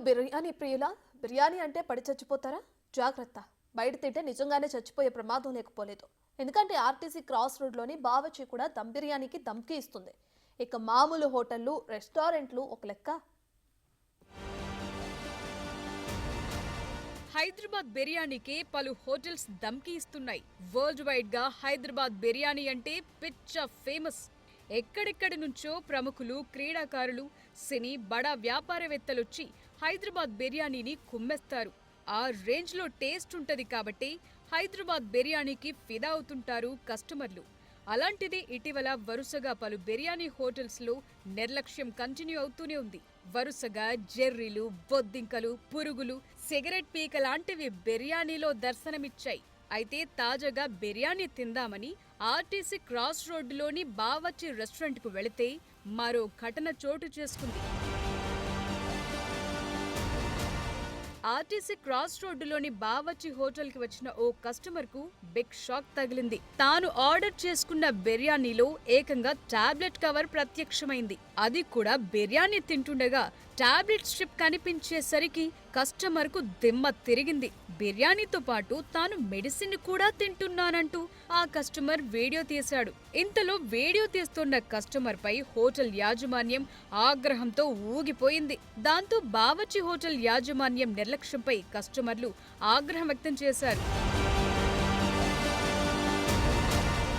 బిర్యానీ ప్రియుల బిర్యానీ అంటే పడి చచ్చిపోతారా? జాగ్రత్త, బయట తింటే నిజంగానే చచ్చిపోయే ప్రమాదం లేకపోలేదు. ఎందుకంటే ఆర్టీసీ క్రాస్ రోడ్లోని బావచి కూడా దమ్ బిర్యానీకి దమ్కి ఇస్తుంది. ఇక మామూలు హోటళ్లు, రెస్టారెంట్లు ఒక లెక్క. హైదరాబాద్ బిర్యానీకి పలు హోటల్స్ దమ్కి ఇస్తున్నాయి. వరల్డ్ వైడ్ గా హైదరాబాద్ బిర్యానీ అంటే పిచ్చ ఫేమస్. ఎక్కడెక్కడి నుంచో ప్రముఖులు, క్రీడాకారులు, సినీ బడా వ్యాపారవేత్తలొచ్చి హైదరాబాద్ బిర్యానీని కుమ్మేస్తారు. ఆ రేంజ్ లో టేస్ట్ ఉంటది కాబట్టి హైదరాబాద్ బిర్యానీకి ఫిదా అవుతుంటారు కస్టమర్లు. అలాంటిది ఇటీవల వరుసగా పలు బిర్యానీ హోటల్స్ లో నిర్లక్ష్యం కంటిన్యూ అవుతూనే ఉంది. వరుసగా జెర్రీలు, బొద్దింకలు, పురుగులు, సిగరెట్ పీక లాంటివి బిర్యానీలో దర్శనమిచ్చాయి. అయితే తాజాగా బిర్యానీ తిందామని ఆర్టీసీ క్రాస్ రోడ్డులోని బావచి రెస్టారెంట్ కు వెళితే మరో ఘటన చోటు చేసుకుంది. ఆర్టీసీ క్రాస్ రోడ్డులోని బావచి హోటల్ కి వచ్చిన ఓ కస్టమర్ కు బిగ్ షాక్ తగిలింది. తాను ఆర్డర్ చేసుకున్న బిర్యానీలో ఏకంగా టాబ్లెట్ కవర్ ప్రత్యక్షమైంది. అది కూడా బిర్యానీ తింటుండగా టాబ్లెట్ స్ట్రిప్ కనిపించేసరికి కస్టమర్ కు దిమ్మ తిరిగింది. బిర్యానీతో పాటు తాను మెడిసిన్ కూడా తింటున్నానంటూ ఆ కస్టమర్ వీడియో తీశాడు. ఇంతలో వీడియో తీస్తున్న కస్టమర్ పై హోటల్ యాజమాన్యం ఆగ్రహంతో ఊగిపోయింది. దాంతో బావచి హోటల్ యాజమాన్యం నిర్లక్ష్యంపై కస్టమర్లు ఆగ్రహం వ్యక్తం చేశారు.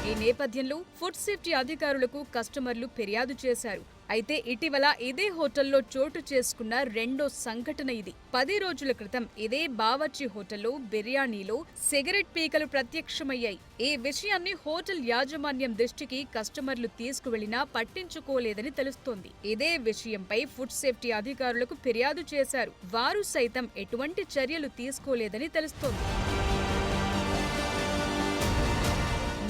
ఈ నేపథ్యంలో ఫుడ్ సేఫ్టీ అధికారులకు కస్టమర్లు ఫిర్యాదు చేశారు. అయితే ఇటీవల ఇదే హోటల్లో చోటు చేసుకున్న రెండో సంఘటన ఇది. 10 రోజుల క్రితం ఇదే బావర్చి హోటల్లో బిర్యానీలో సిగరెట్ పీకలు ప్రత్యక్షమయ్యాయి. ఈ విషయాన్ని హోటల్ యాజమాన్యం దృష్టికి కస్టమర్లు తీసుకువెళ్లినా పట్టించుకోలేదని తెలుస్తోంది. ఇదే విషయంపై ఫుడ్ సేఫ్టీ అధికారులకు ఫిర్యాదు చేశారు. వారు సైతం ఎటువంటి చర్యలు తీసుకోలేదని తెలుస్తోంది.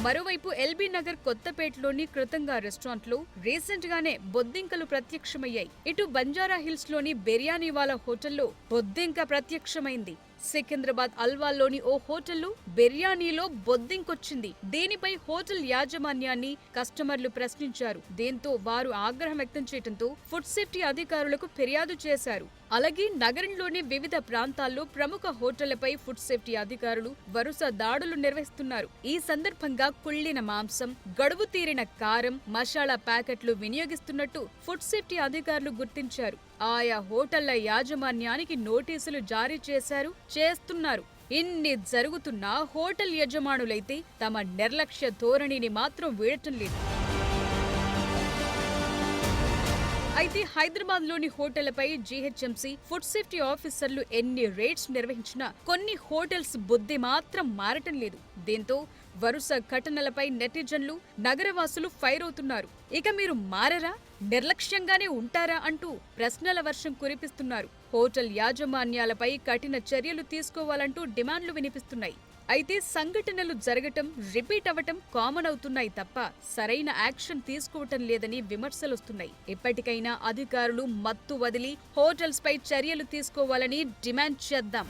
మరోవైపు ఎల్బీ నగర్ కొత్తపేటలోని కృతంగా రెస్టారెంట్ లో రీసెంట్ గానే బొద్దింకలు ప్రత్యక్షమయ్యాయి. ఇటు బంజారా హిల్స్ లోని బిర్యానీ వాలా హోటల్లో బొద్దింక ప్రత్యక్షమైంది. సికింద్రాబాద్ అల్వాల్లోని ఓ హోటల్లో బిర్యానీలో బొద్దింకొచ్చింది. దీనిపై హోటల్ యాజమాన్యాన్ని కస్టమర్లు ప్రశ్నించారు. దీంతో వారు ఆగ్రహం వ్యక్తం చేయడంతో ఫుడ్ సేఫ్టీ అధికారులకు ఫిర్యాదు చేశారు. అలాగే నగరంలోని వివిధ ప్రాంతాల్లో ప్రముఖ హోటళ్లపై ఫుడ్ సేఫ్టీ అధికారులు వరుస దాడులు నిర్వహిస్తున్నారు. ఈ సందర్భంగా కుళ్లిన మాంసం, గడువు తీరిన కారం, మసాలా ప్యాకెట్లు వినియోగిస్తున్నట్టు ఫుడ్ సేఫ్టీ అధికారులు గుర్తించారు. ఆయా హోటళ్ల యాజమాన్యానికి నోటీసులు జారీ చేస్తున్నారు. ఇన్ని జరుగుతున్నా హోటల్ యజమానులైతే తమ నిర్లక్ష్య ధోరణిని మాత్రం వీడటం లేదు. అయితే హైదరాబాద్ లోని హోటళ్లపై జీహెచ్ఎంసీ ఫుడ్ సేఫ్టీ ఆఫీసర్లు ఎన్ని రేడ్స్ నిర్వహించినా కొన్ని హోటల్స్ బుద్ధి మాత్రం మారటం లేదు. దీంతో వరుస ఘటనలపై నెటిజన్లు, నగరవాసులు ఫైర్ అవుతున్నారు. ఇక మీరు మారరా, నిర్లక్ష్యంగానే ఉంటారా అంటూ ప్రశ్నల వర్షం కురిపిస్తున్నారు. హోటల్ యాజమాన్యాలపై కఠిన చర్యలు తీసుకోవాలంటూ డిమాండ్లు వినిపిస్తున్నాయి. అయితే సంఘటనలు జరగటం, రిపీట్ అవ్వటం కామన్ అవుతున్నాయి తప్ప సరైన యాక్షన్ తీసుకోవటం లేదని విమర్శలొస్తున్నాయి. ఇప్పటికైనా అధికారులు మత్తు వదిలి హోటల్స్ పై చర్యలు తీసుకోవాలని డిమాండ్ చేద్దాం.